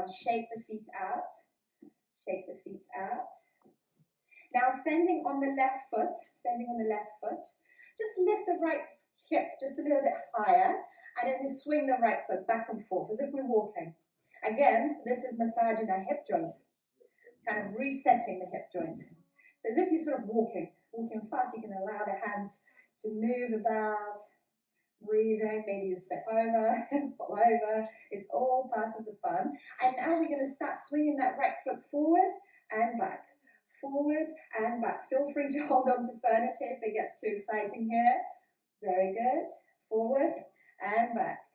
Now shake the feet out. Shake the feet out. Now standing on the left foot, just lift the right hip just a little bit higher, and then we swing the right foot back and forth as if we're walking. Again, this is massaging our hip joint, kind of resetting the hip joint. So as if you're sort of walking fast, you can allow the hands to move about, breathing, maybe you step over, fall over. It's all part of the fun. And now we're going to start swinging that right foot forward and back. Forward and back. Feel free to hold on to furniture if it gets too exciting here. Very good. Forward and back.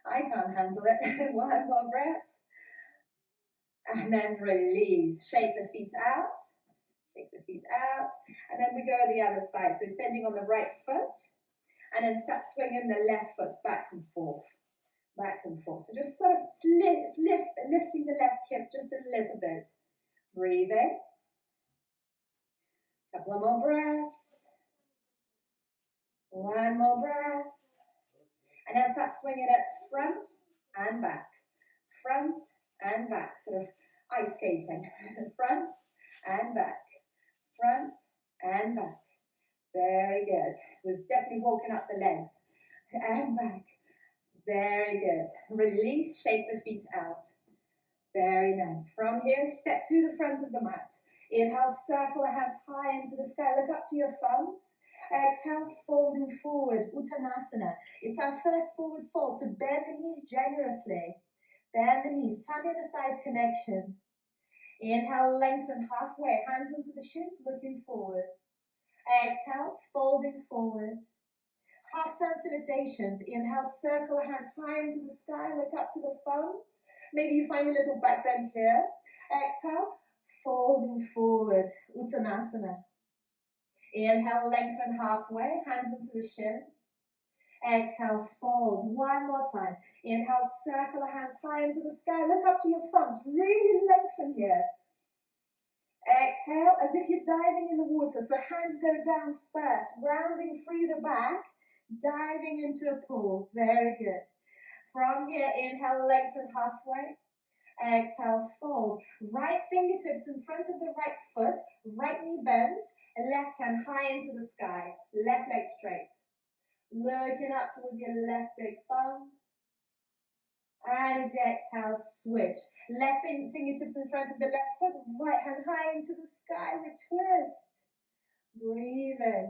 I can't handle it. One more breath. And then release. Shake the feet out. Shake the feet out. And then we go the other side. So standing on the right foot. And then start swinging the left foot back and forth. Back and forth. So just sort of lifting the left hip just a little bit. Breathing. Couple of more breaths. One more breath. And then start swinging it front and back. Front and back. Sort of ice skating. Front and back. Front and back. Very good. We've definitely woken up the legs. And back. Very good. Release, shake the feet out. Very nice. From here, step to the front of the mat. Inhale, circle the hands high into the sky. Look up to your thumbs. Exhale, folding forward, Uttanasana. It's our first forward fold, so bend the knees generously. Bend the knees, tummy and the thighs connection. Inhale, lengthen halfway, hands into the shins, looking forward. Exhale, folding forward. Half sun salutations. Inhale, circle the hands high into the sky, look up to the thumbs. Maybe you find a little back bend here. Exhale, folding forward, Uttanasana. Inhale, lengthen halfway, hands into the shins. Exhale, fold. One more time. Inhale, circle the hands high into the sky. Look up to your thumbs. Really lengthen here. Exhale, as if you're diving in the water. So hands go down first, rounding through the back, diving into a pool. Very good. From here, inhale, lengthen halfway. Exhale, fold. Right fingertips in front of the right foot. Right knee bends. Left hand high into the sky. Left leg straight. Looking up towards your left big thumb. And as you exhale, switch. Left fingertips in front of the left foot. Right hand high into the sky. We twist. Breathing.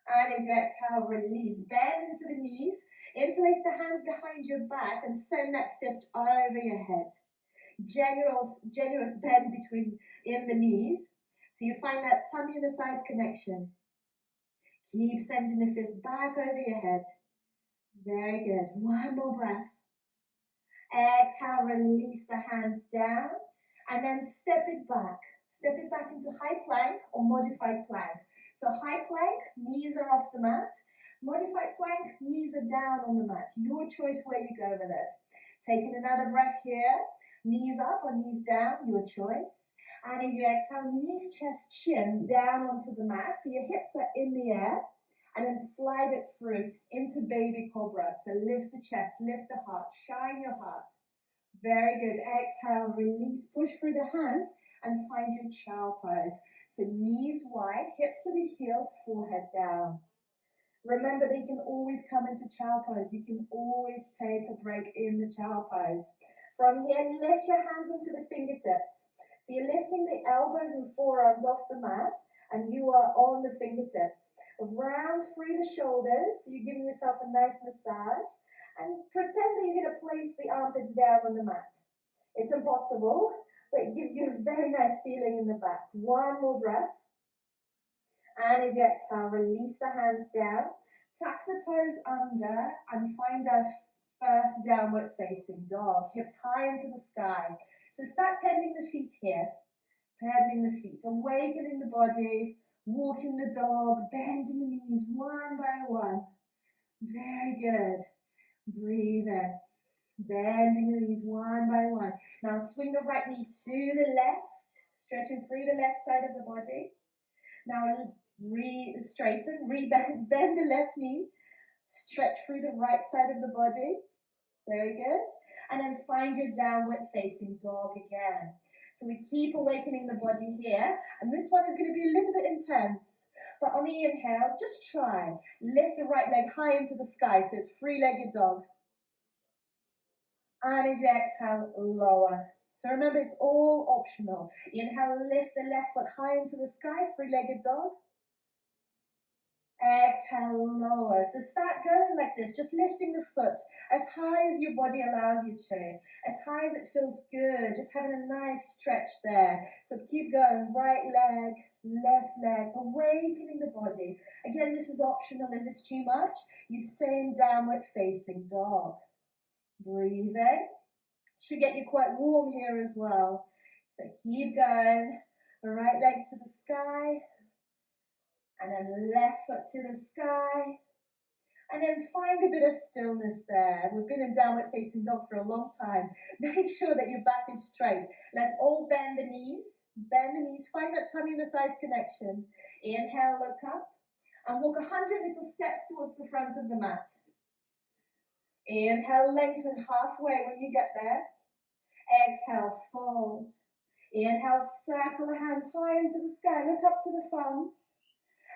And as you exhale, release. Bend into the knees. Interlace the hands behind your back and send that fist over your head. Generous bend in the knees. So you find that tummy and the thighs connection. Keep sending the fist back over your head. Very good. One more breath. Exhale, release the hands down. And then step it back. Step it back into high plank or modified plank. So high plank, knees are off the mat. Modified plank, knees are down on the mat. Your choice where you go with it. Taking another breath here. Knees up or knees down, your choice. And as you exhale, knees, chest, chin down onto the mat. So your hips are in the air. And then slide it through into baby cobra. So lift the chest, lift the heart, shine your heart. Very good. Exhale, release, push through the hands and find your child pose. So knees wide, hips to the heels, forehead down. Remember that you can always come into child pose. You can always take a break in the child pose. From here, lift your hands onto the fingertips. So you're lifting the elbows and forearms off the mat, and you are on the fingertips. Round through the shoulders, so you're giving yourself a nice massage, and pretend that you're going to place the armpits down on the mat. It's impossible, but it gives you a very nice feeling in the back. One more breath. And as you exhale, release the hands down, tuck the toes under, and find our first downward facing dog. Hips high into the sky. So start pedaling the feet here. Pedaling the feet, awakening the body, walking the dog, bending the knees one by one. Very good. Breathe in. Bending the knees one by one. Now swing the right knee to the left, stretching through the left side of the body. Now straighten, bend the left knee, stretch through the right side of the body. Very good. And then find your downward facing dog again. So we keep awakening the body here. And this one is going to be a little bit intense. But on the inhale, just try. Lift the right leg high into the sky. So it's three-legged dog. And as you exhale, lower. So remember, it's all optional. Inhale, lift the left foot high into the sky, three-legged dog. Exhale, lower. So start going like this, just lifting the foot as high as your body allows you to, as high as it feels good, just having a nice stretch there. So keep going, right leg, left leg, awakening the body. Again, this is optional. If it's too much, you stay in downward facing dog. Breathing. Should get you quite warm here as well. So keep going, right leg to the sky, and then left foot to the sky, and then find a bit of stillness there. We've been in downward facing dog for a long time. Make sure that your back is straight. Let's all bend the knees, find that tummy and the thighs connection. Inhale, look up, and walk 100 little steps towards the front of the mat. Inhale, lengthen halfway when you get there. Exhale, fold. Inhale, circle the hands high into the sky, look up to the thumbs.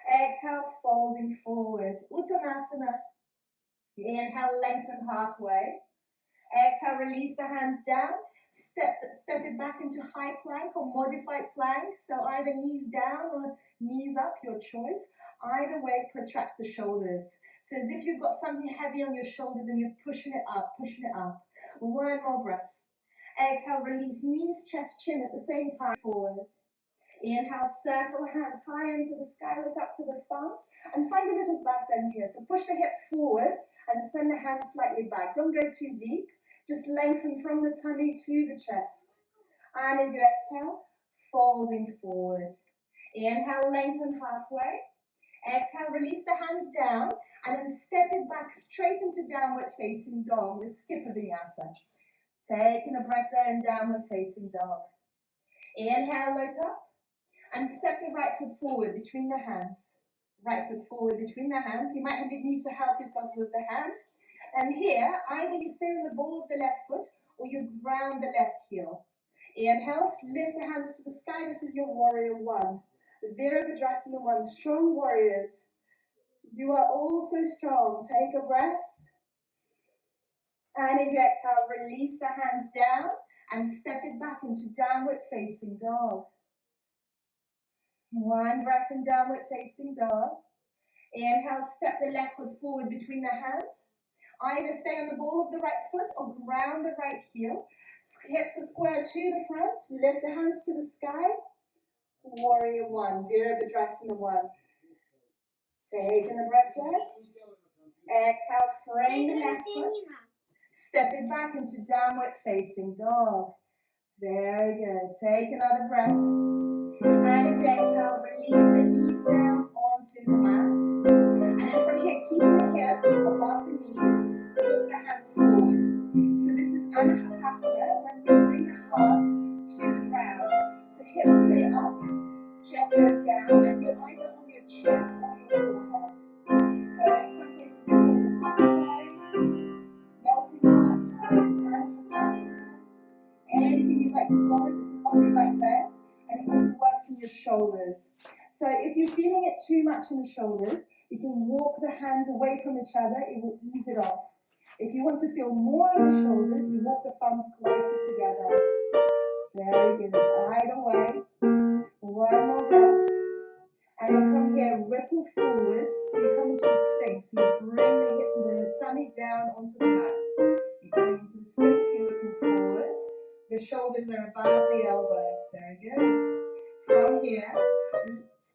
Exhale, folding forward. Uttanasana. Inhale, lengthen halfway. Exhale, release the hands down. Step it back into high plank or modified plank. So either knees down or knees up, your choice. Either way, protract the shoulders. So as if you've got something heavy on your shoulders and you're pushing it up, One more breath. Exhale, release knees, chest, chin at the same time. Forward. Inhale, circle hands high into the sky, look up to the thumbs, and find a little back bend here. So push the hips forward and send the hands slightly back. Don't go too deep. Just lengthen from the tummy to the chest. And as you exhale, folding forward. Inhale, lengthen halfway. Exhale, release the hands down, and then step it back straight into downward facing dog with skip of vinyasa. Taking a breath there in downward facing dog. Inhale, look up. And step the right foot forward between the hands. Right foot forward between the hands. You might need to help yourself with the hand. And here, either you stay on the ball of the left foot or you ground the left heel. Inhale, lift the hands to the sky. This is your warrior one. The Virabhadrasana one. Strong warriors. You are all so strong. Take a breath. And as you exhale, release the hands down and step it back into downward facing dog. One breath in downward facing dog. Inhale, step the left foot forward between the hands. Either stay on the ball of the right foot or ground the right heel. Hips are square to the front. Lift the hands to the sky. Warrior one, Virabhadrasana one. Taking a breath there. Exhale, frame the left foot. Step it back into downward facing dog. Very good. Take another breath. And as you exhale, release the knees down onto the mat. And then from here, keeping the hips above the knees, walk the hands forward. So this is Anahatasana, when you bring the heart to the ground. So hips stay up, chest goes down, and you're either on your chin or your forehead. So in some cases they call it pose, melting heart pose, Anahatasana. Anything you'd like to call it, it's a lovely back bend. And it also works in your shoulders. So if you're feeling it too much in the shoulders, you can walk the hands away from each other. It will ease it off. If you want to feel more on the shoulders, you walk the thumbs closer together. Very good. Either way. One more breath. And then from here, ripple forward. So you come into a sphinx. So you bring the tummy down onto the mat. You come into the sphinx, you're looking forward. The shoulders are above the elbows. Very good. From here,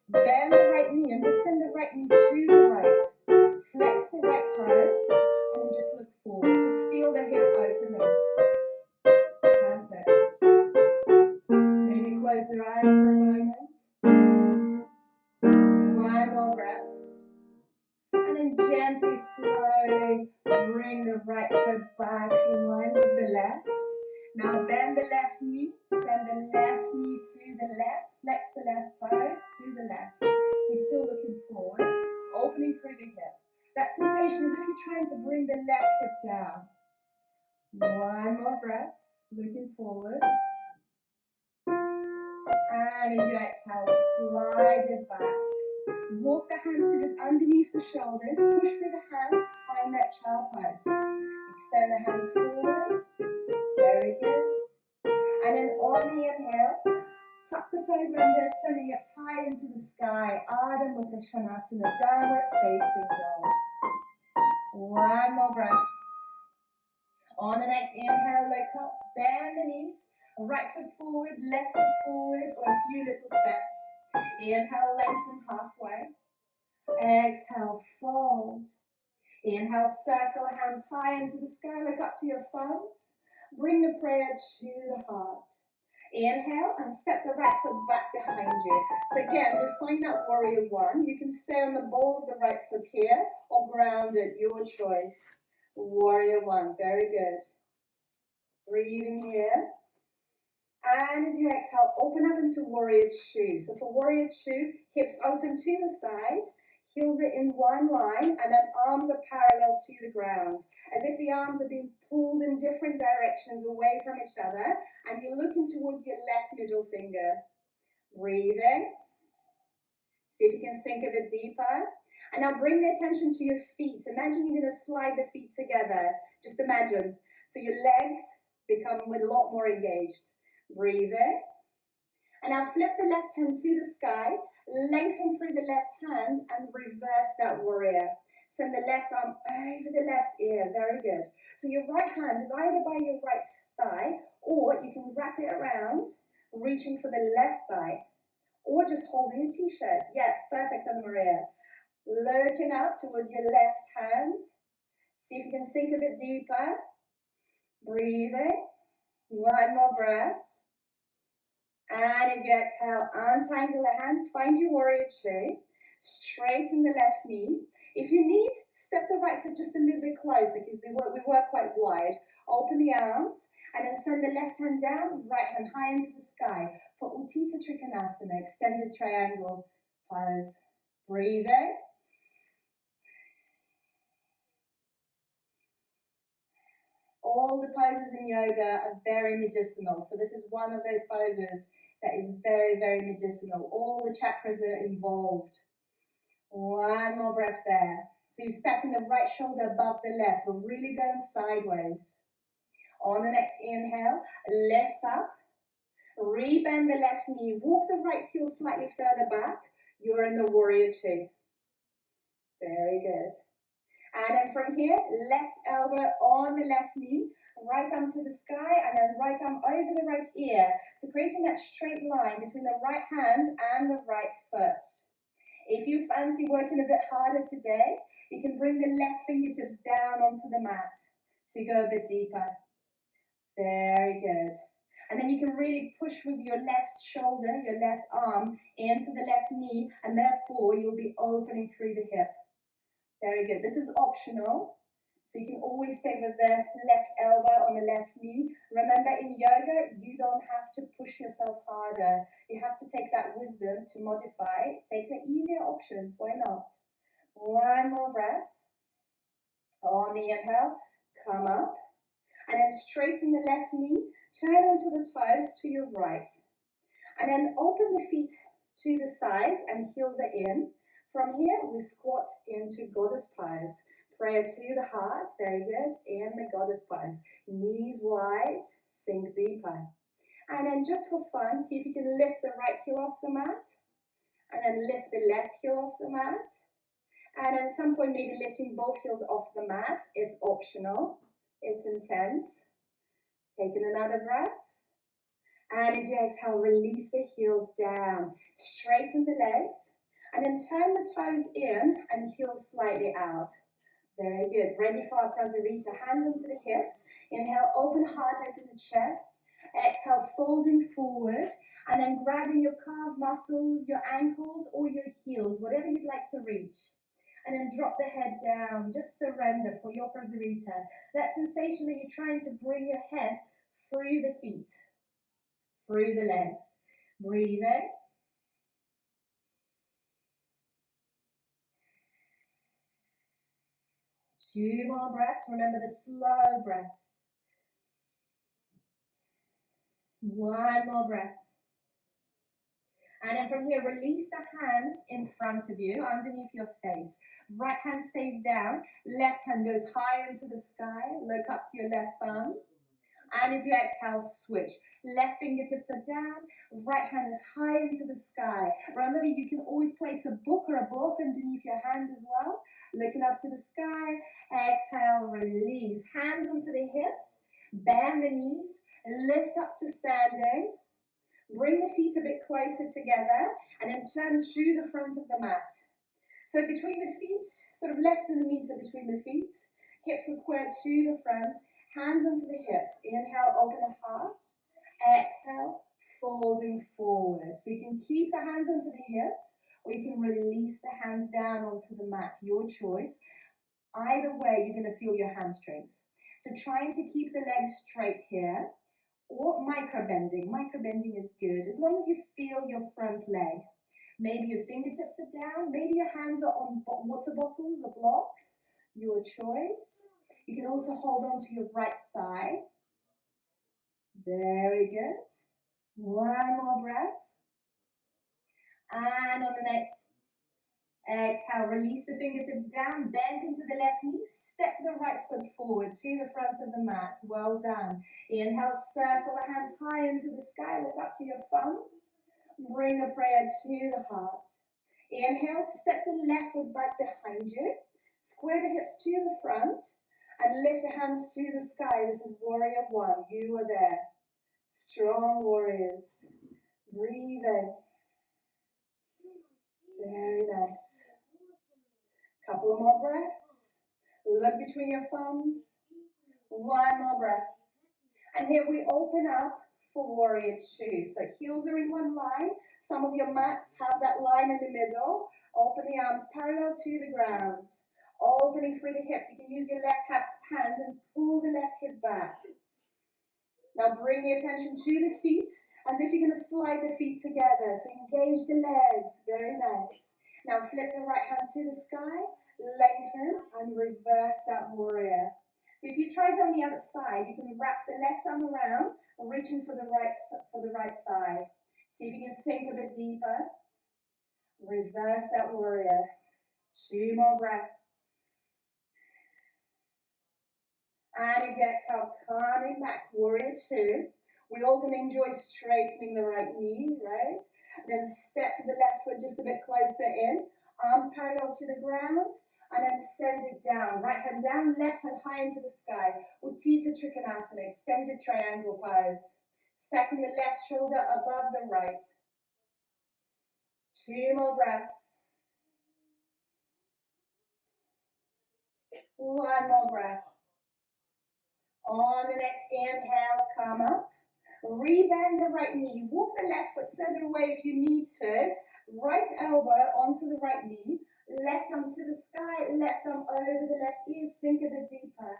bend the right knee and just send the right knee to the right. Flex the right toes and then just look forward. Just feel the hip opening. Perfect. Maybe close your eyes for a moment. One more breath. And then gently, slowly bring the right foot back in line with the left. Now bend the left knee, send the left knee to the left, flex the left toes to the left. We're still looking forward, opening through the hip. That sensation is if you're trying to bring the left hip down. One more breath, looking forward. And as you exhale, slide it back. Walk the hands to just underneath the shoulders. Push through the hands. Find that child pose. Extend the hands forward. Very good. And then on the inhale, tuck the toes under, send the hips high into the sky. Ardha Mukha Svanasana, downward facing dog. One more breath. On the next inhale, look up, bend the knees. Right foot forward, left foot forward, or a few little steps. Inhale, lengthen halfway. Exhale, fold. Inhale, circle, hands high into the sky, look up to your thumbs. Bring the prayer to the heart. Inhale and step the right foot back behind you. So again, define that warrior one. You can stay on the ball of the right foot here or ground it, your choice. Warrior one, very good. Breathing here. And as you exhale, open up into warrior two. So for warrior two, hips open to the side, heels are in one line, and then arms are parallel to the ground. As if the arms are being pulled in different directions away from each other, and you're looking towards your left middle finger. Breathing. See if you can sink a bit deeper. And now bring the attention to your feet. Imagine you're going to slide the feet together. Just imagine. So your legs become a lot more engaged. Breathing. And now flip the left hand to the sky, lengthen through the left hand and reverse that warrior. Send the left arm over the left ear, very good. So your right hand is either by your right thigh, or you can wrap it around, reaching for the left thigh, or just holding a t-shirt. Yes, perfect, Anna Maria. Looking up towards your left hand. See if you can sink a bit deeper. Breathing. One more breath. And as you exhale, untangle the hands, find your warrior two, straighten the left knee. If you need, step the right foot just a little bit closer because we work quite wide. Open the arms and then send the left hand down, right hand high into the sky for Utthita Trikonasana, extended triangle pose. Breathing. All the poses in yoga are very medicinal. So this is one of those poses that is very, very medicinal. All the chakras are involved. One more breath there. So you're stacking the right shoulder above the left. We're really going sideways. On the next inhale, lift up. Rebend the left knee. Walk the right heel slightly further back. You're in the warrior two. Very good. And then from here, left elbow on the left knee, right arm to the sky, and then right arm over the right ear. So creating that straight line between the right hand and the right foot. If you fancy working a bit harder today, you can bring the left fingertips down onto the mat. So you go a bit deeper. Very good. And then you can really push with your left shoulder, your left arm, into the left knee, and therefore you'll be opening through the hip. Very good. This is optional, so you can always stay with the left elbow on the left knee. Remember, in yoga, you don't have to push yourself harder. You have to take that wisdom to modify. Take the easier options. Why not? One more breath. On the inhale, come up. And then straighten the left knee. Turn onto the toes to your right. And then open the feet to the sides and heels are in. From here, we squat into goddess pose. Prayer to the heart, very good, in the goddess pose. Knees wide, sink deeper. And then just for fun, see if you can lift the right heel off the mat. And then lift the left heel off the mat. And at some point, maybe lifting both heels off the mat. It's optional, it's intense. Taking another breath. And as you exhale, release the heels down. Straighten the legs. And then turn the toes in and heels slightly out. Very good. Ready for our Prasarita. Hands into the hips. Inhale, open heart, open the chest. Exhale, folding forward. And then grabbing your calf muscles, your ankles, or your heels, whatever you'd like to reach. And then drop the head down. Just surrender for your Prasarita. That sensation that you're trying to bring your head through the feet, through the legs. Breathing. Two more breaths. Remember the slow breaths. One more breath. And then from here, release the hands in front of you, underneath your face. Right hand stays down, left hand goes high into the sky, look up to your left thumb. And as you exhale, switch. Left fingertips are down, right hand is high into the sky. Remember, you can always place a book or a book underneath your hand as well. Looking up to the sky, exhale, release. Hands onto the hips, bend the knees, lift up to standing. Bring the feet a bit closer together and then turn to the front of the mat. So between the feet, sort of less than a meter between the feet, hips are squared to the front, hands onto the hips. Inhale, open the heart. Exhale, folding forward. So you can keep the hands onto the hips or you can release the hands down onto the mat, your choice. Either way, you're going to feel your hamstrings. So trying to keep the legs straight here. Or micro-bending. Micro-bending is good, as long as you feel your front leg. Maybe your fingertips are down, maybe your hands are on water bottles or blocks, your choice. You can also hold on to your right thigh. Very good. One more breath. And on the next exhale, release the fingertips down, bend into the left knee, step the right foot forward to the front of the mat. Well done. Inhale, circle the hands high into the sky, look up to your thumbs. Bring the prayer to the heart. Inhale, step the left foot back behind you, square the hips to the front, and lift the hands to the sky. This is warrior one. You are there. Strong warriors. Breathe in. Very nice. Couple of more breaths. Look between your thumbs. One more breath. And here we open up for warrior two. So heels are in one line. Some of your mats have that line in the middle. Open the arms parallel to the ground. Opening through the hips. You can use your left hand and pull the left hip back. Now bring the attention to the feet as if you're going to slide the feet together. So engage the legs. Very nice. Now flip the right hand to the sky, lengthen, and reverse that warrior. So if you tried on the other side, you can wrap the left arm around and reaching for the right thigh. See if you can sink a bit deeper. Reverse that warrior. Two more breaths. And as you exhale, coming back, warrior two. We all can enjoy straightening the right knee, right? Then step the left foot just a bit closer in. Arms parallel to the ground. And then send it down. Right hand down, left hand high into the sky. Uttita Trikonasana, extended triangle pose. Stacking the left shoulder above the right. Two more breaths. One more breath. On the next inhale, come up. Rebend the right knee. Walk the left foot further away if you need to. Right elbow onto the right knee. Left arm to the sky. Left arm over the left ear. Sink a bit deeper.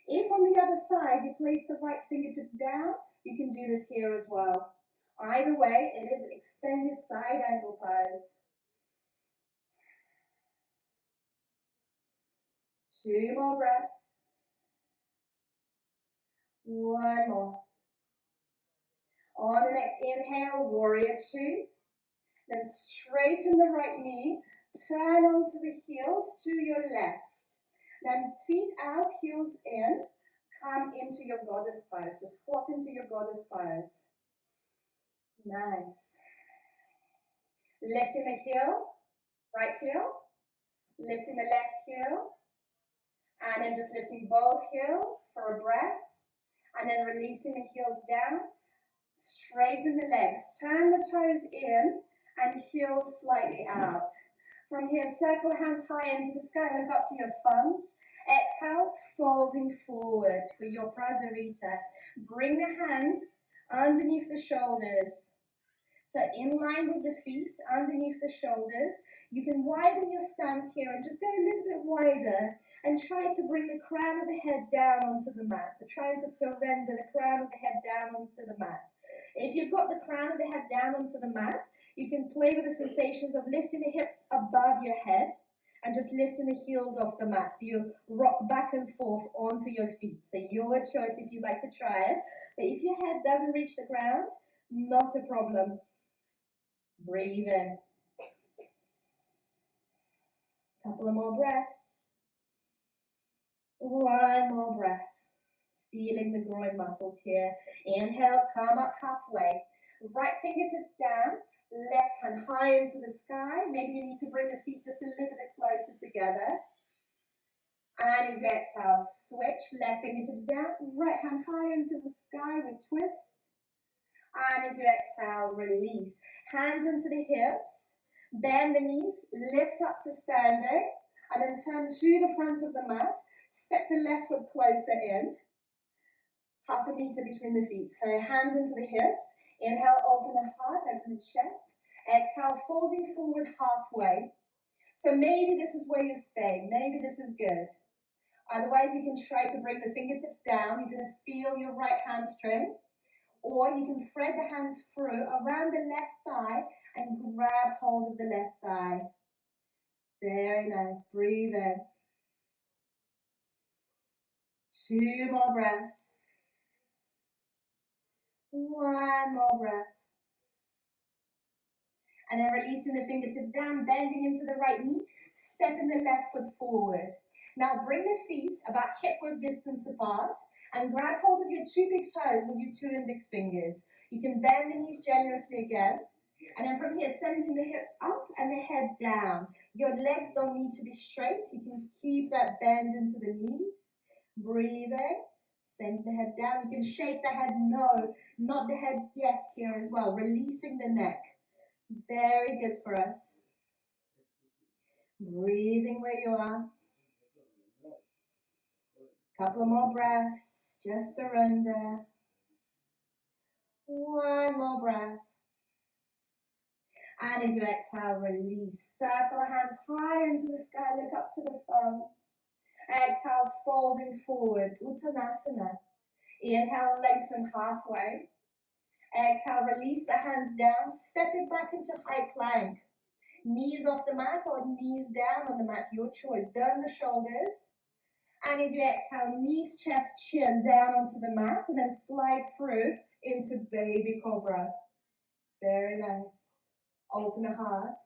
If on the other side you place the right fingertips down, you can do this here as well. Either way, it is extended side angle pose. Two more breaths. One more. On the next inhale, warrior two. Then straighten the right knee, turn onto the heels to your left. Then feet out, heels in, come into your goddess pose. So squat into your goddess pose. Nice. Lifting the heel, right heel. Lifting the left heel. And then just lifting both heels for a breath. And then releasing the heels down. Straighten the legs. Turn the toes in and heels slightly out. From here, circle hands high into the sky. Look up to your thumbs. Exhale, folding forward for your Prasarita. Bring the hands underneath the shoulders. So in line with the feet, underneath the shoulders. You can widen your stance here and just go a little bit wider and try to bring the crown of the head down onto the mat. So trying to surrender the crown of the head down onto the mat. If you've got the crown of the head down onto the mat, you can play with the sensations of lifting the hips above your head And just lifting the heels off the mat. So you rock back and forth onto your feet. So your choice if you'd like to try it. But if your head doesn't reach the ground, not a problem. Breathe in. Couple of more breaths. One more breath. Feeling the groin muscles here. Inhale, come up halfway. Right fingertips down. Left hand high into the sky. Maybe you need to bring the feet just a little bit closer together. And as you exhale, switch. Left fingertips down. Right hand high into the sky with twist. And as you exhale, release. Hands into the hips. Bend the knees. Lift up to standing. And then turn to the front of the mat. Step the left foot closer in. Half a meter between the feet. So hands into the hips. Inhale, open the heart, open the chest. Exhale, folding forward halfway. So maybe this is where you stay. Maybe this is good. Otherwise, you can try to bring the fingertips down. You're going to feel your right hamstring. Or you can thread the hands through around the left thigh and grab hold of the left thigh. Very nice. Breathe in. 2 more breaths. 1 more breath. And then releasing the fingertips down, bending into the right knee, stepping the left foot forward. Now bring the feet about hip-width distance apart and grab hold of your 2 big toes with your 2 index fingers. You can bend the knees generously again. And then from here, sending the hips up and the head down. Your legs don't need to be straight. You can keep that bend into the knees. Breathing. Send the head down. You can shake the head no, not the head yes here as well. Releasing the neck. Very good for us. Breathing where you are. Couple more breaths. Just surrender. 1 more breath. And as you exhale, release. Circle hands high into the sky. Look up to the thumbs. Exhale, folding forward. Uttanasana. Inhale, lengthen halfway. Exhale, release the hands down. Step it back into high plank. Knees off the mat or knees down on the mat. Your choice. Down the shoulders. And as you exhale, knees, chest, chin down onto the mat. And then slide through into baby cobra. Very nice. Open the heart.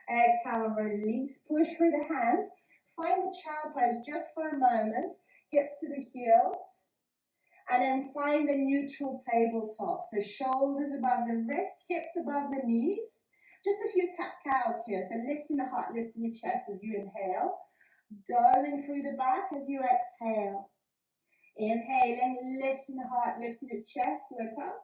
Exhale, release. Push through the hands. Find the child pose just for a moment. Hips to the heels. And then find the neutral tabletop. So shoulders above the wrists, hips above the knees. Just a few cat-cows here. So lifting the heart, lifting your chest as you inhale. Diving through the back as you exhale. Inhaling, lifting the heart, lifting your chest. Look up.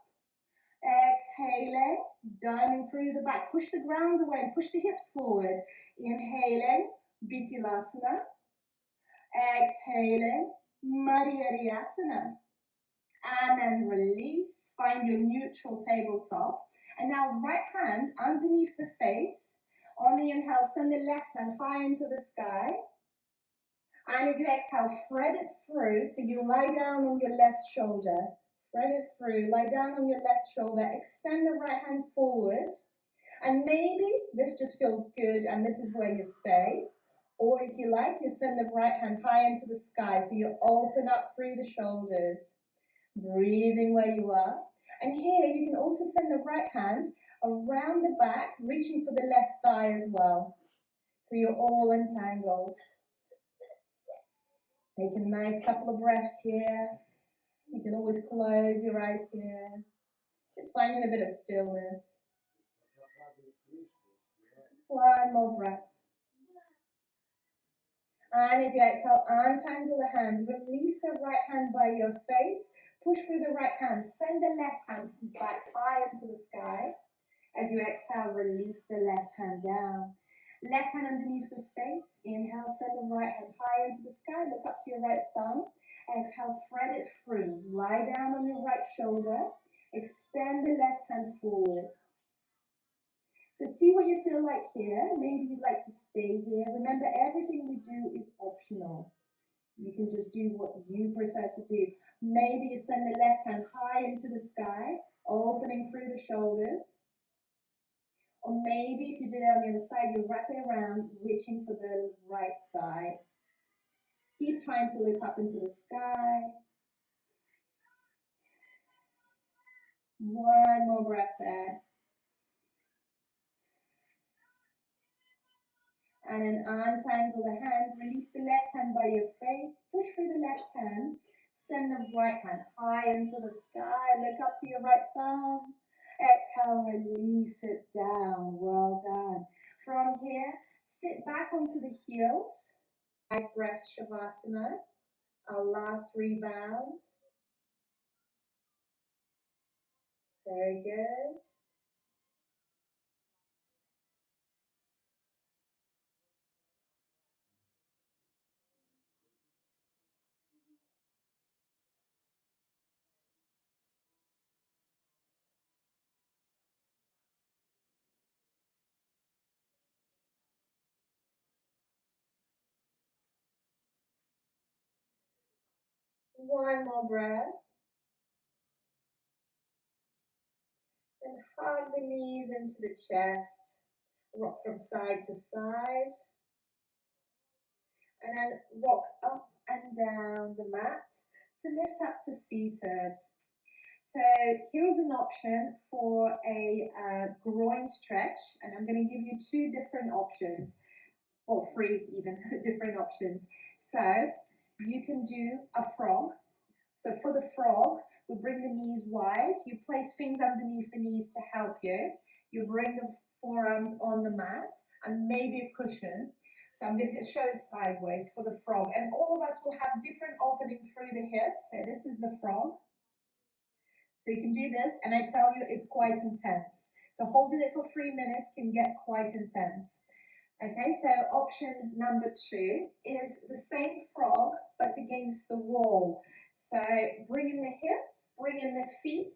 Exhaling, diving through the back. Push the ground away and push the hips forward. Inhaling, Bittilasana. Exhaling, Madhyasana. And then release. Find your neutral tabletop. And now right hand underneath the face. On the inhale, send the left hand high into the sky. And as you exhale, thread it through. So you lie down on your left shoulder. Thread it through, lie down on your left shoulder, extend the right hand forward, and maybe this just feels good and this is where you stay. Or if you like, you send the right hand high into the sky, so you open up through the shoulders, breathing where you are. And here you can also send the right hand around the back, reaching for the left thigh as well. So you're all entangled. Take a nice couple of breaths here. You can always close your eyes here. Just finding a bit of stillness. 1 more breath. And as you exhale, untangle the hands. Release the right hand by your face. Push through the right hand. Send the left hand back high into the sky. As you exhale, release the left hand down. Left hand underneath the face. Inhale, send the right hand high into the sky. Look up to your right thumb. Exhale, thread it through. Lie down on your right shoulder. Extend the left hand forward. So see what you feel like here. Maybe you'd like to stay here. Remember, everything we do is optional. You can just do what you prefer to do. Maybe you send the left hand high into the sky, opening through the shoulders. Or maybe if you did it on the other side, you're wrapping around, reaching for the right thigh. Keep trying to look up into the sky. One more breath there. And then untangle the hands, release the left hand by your face, push through the left hand, send the right hand high into the sky, look up to your right thumb, exhale, release it down, well done. From here, sit back onto the heels, 5 breaths Shavasana, our last rebound. Very good. One more breath. Then hug the knees into the chest. Rock from side to side. And then rock up and down the mat to lift up to seated. So here's an option for a groin stretch. And I'm going to give you 2 different options. Or 3 even, different options. So you can do a frog. So for the frog, we bring the knees wide. You place things underneath the knees to help you. You bring the forearms on the mat and maybe a cushion. So I'm going to show it sideways for the frog. And all of us will have different opening through the hips. So this is the frog. So you can do this, and I tell you, it's quite intense. So holding it for 3 minutes can get quite intense. Okay, so option number 2 is the same frog, but against the wall. So bringing the hips, bringing the feet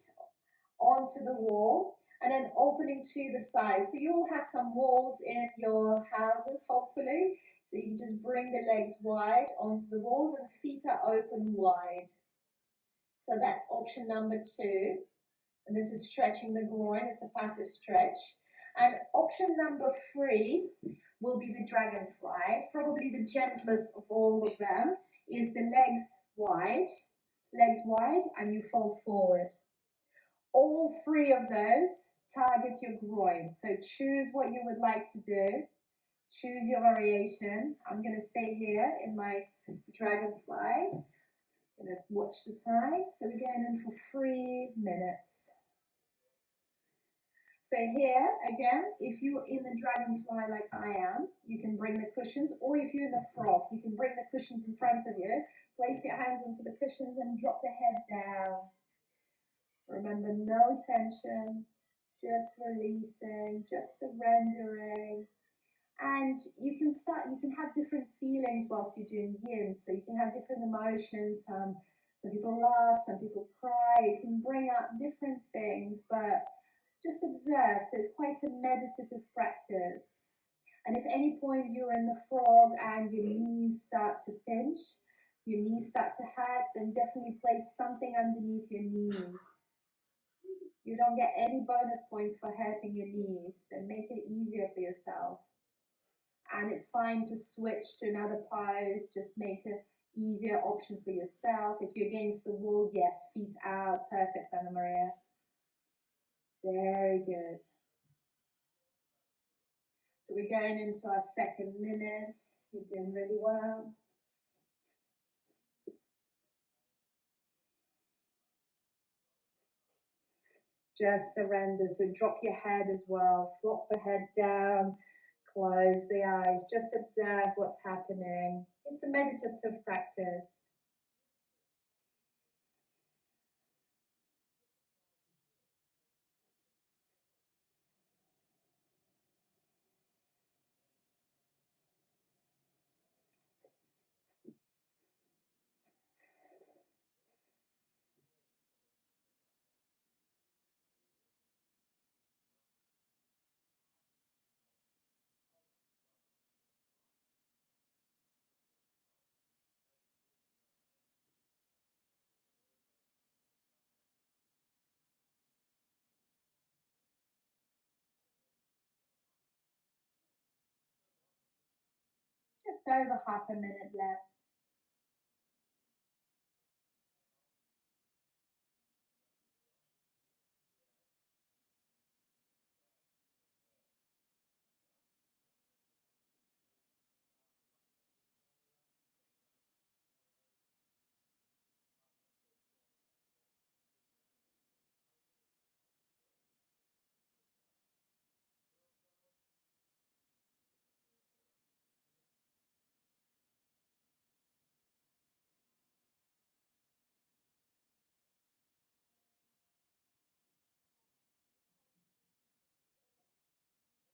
onto the wall, and then opening to the side. So you'll have some walls in your houses, hopefully. So you can just bring the legs wide onto the walls and feet are open wide. So that's option number 2. And this is stretching the groin, it's a passive stretch. And option number 3 will be the dragonfly. Probably the gentlest of all of them is the legs wide, and you fold forward. All 3 of those target your groin. So choose what you would like to do. Choose your variation. I'm going to stay here in my dragonfly. I'm going to watch the time. So we're going in for 3 minutes. So here, again, if you're in the dragonfly like I am, you can bring the cushions, or if you're in the frog, you can bring the cushions in front of you, place your hands onto the cushions and drop the head down. Remember, no tension, just releasing, just surrendering. And you can have different feelings whilst you're doing yin, so you can have different emotions. Some people laugh, some people cry, you can bring up different things, but just observe. So it's quite a meditative practice. And if any point you're in the frog and your knees start to pinch, your knees start to hurt, then definitely place something underneath your knees. You don't get any bonus points for hurting your knees, so make it easier for yourself. And it's fine to switch to another pose, just make an easier option for yourself. If you're against the wall, yes, feet out, perfect, Anna Maria. Very good. So we're going into our 2nd minute. You're doing really well. Just surrender. So drop your head as well. Flop the head down. Close the eyes. Just observe what's happening. It's a meditative practice. over half a minute left.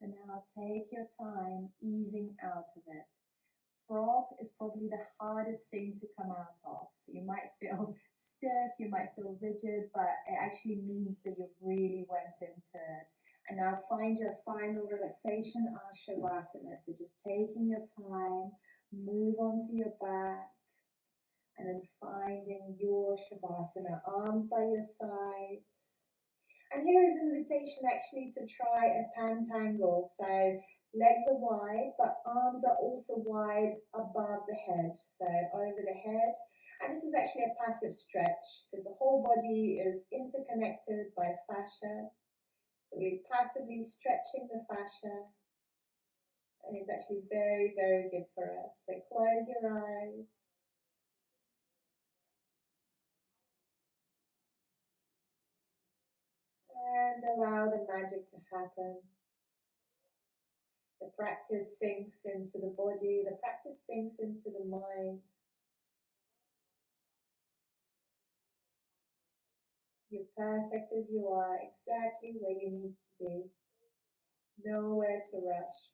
And now take your time easing out of it. Frog is probably the hardest thing to come out of. So you might feel stiff, you might feel rigid, but it actually means that you've really went into it. And now find your final relaxation, Shavasana. So just taking your time, move onto your back, and then finding your Shavasana. Arms by your sides. And here is an invitation actually to try a pentangle. So legs are wide, but arms are also wide above the head. So over the head. And this is actually a passive stretch because the whole body is interconnected by fascia. So we're passively stretching the fascia. And it's actually very, very good for us. So close your eyes. And allow the magic to happen. The practice sinks into the body, the practice sinks into the mind. You're perfect as you are, exactly where you need to be. Nowhere to rush.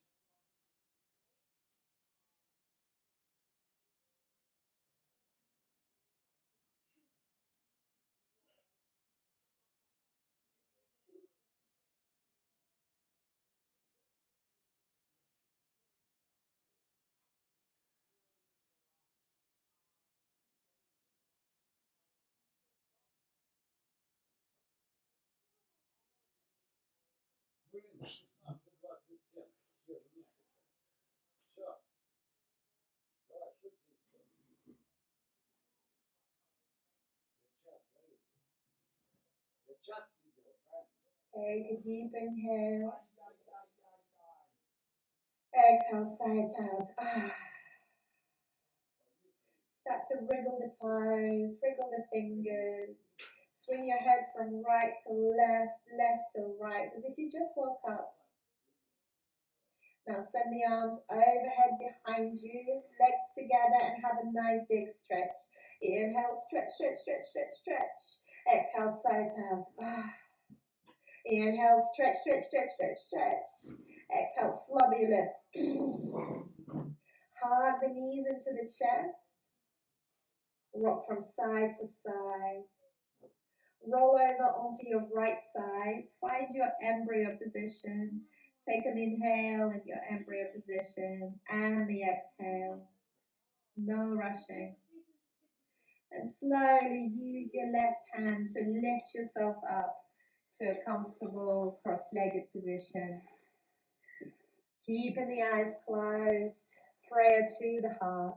Take a deep inhale. Exhale, sides out. Start to wriggle the toes, wriggle the fingers. Swing your head from right to left, left to right, as if you just woke up. Now send the arms overhead behind you, legs together, and have a nice big stretch. Inhale, stretch, stretch, stretch, stretch, stretch. Exhale, sides out. Inhale, stretch, stretch, stretch, stretch, stretch. Exhale, flub your lips. Hug the knees into the chest. Rock from side to side. Roll over onto your right side. Find your embryo position. Take an inhale in your embryo position and the exhale. No rushing. And slowly use your left hand to lift yourself up to a comfortable cross-legged position. Keeping the eyes closed. Prayer to the heart.